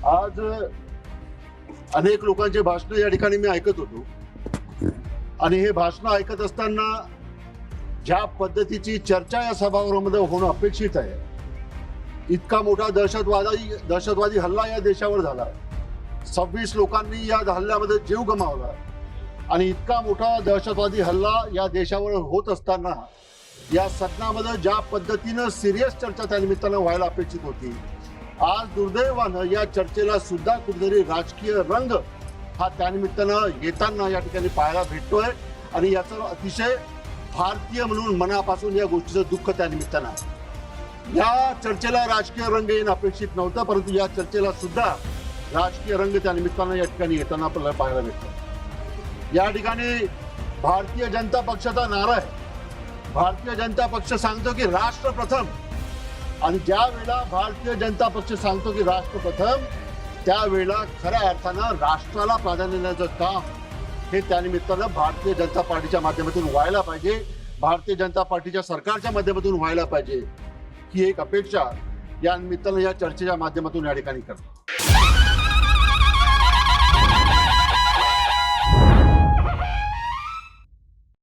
आज अनेक लोकांचे भाषण या ठिकाणी मी ऐकत होतो आणि हे भाषण ऐकत असताना ज्या पद्धतीची चर्चा या सभागृहामध्ये होणं अपेक्षित आहे, इतका मोठा दहशतवादी हल्ला या देशावर झाला, 26 लोकांनी या हल्ल्यामध्ये जीव गमावला आणि इतका मोठा दहशतवादी हल्ला या देशावर होत असताना या सदनामध्ये ज्या पद्धतीनं सिरियस चर्चा त्या निमित्तानं व्हायला अपेक्षित होती, आज दुर्दैवानं या चर्चेला सुद्धा कुठेतरी राजकीय रंग हा त्यानिमित्तानं येताना या ठिकाणी पाहायला भेटतोय आणि याचं अतिशय भारतीय म्हणून मनापासून या गोष्टीचं दुःख त्या निमित्तानं या चर्चेला राजकीय रंग येणं अपेक्षित नव्हतं, परंतु या चर्चेला सुद्धा राजकीय रंग त्या निमित्तानं या ठिकाणी येताना आपल्याला पाहायला भेटतो। या ठिकाणी भारतीय जनता पक्षाचा नारा आहे, भारतीय जनता पक्ष सांगतो की राष्ट्र प्रथम, आणि ज्या वेळेला भारतीय जनता पक्ष सांगतो की राष्ट्र प्रथम, त्यावेळेला खऱ्या अर्थानं राष्ट्राला प्राधान्य देण्याचं काम हे त्यानिमित्तानं भारतीय जनता पार्टीच्या माध्यमातून व्हायला पाहिजे, भारतीय जनता पार्टीच्या सरकारच्या माध्यमातून व्हायला पाहिजे ही एक अपेक्षा या निमित्तानं या चर्चेच्या माध्यमातून या ठिकाणी करतो।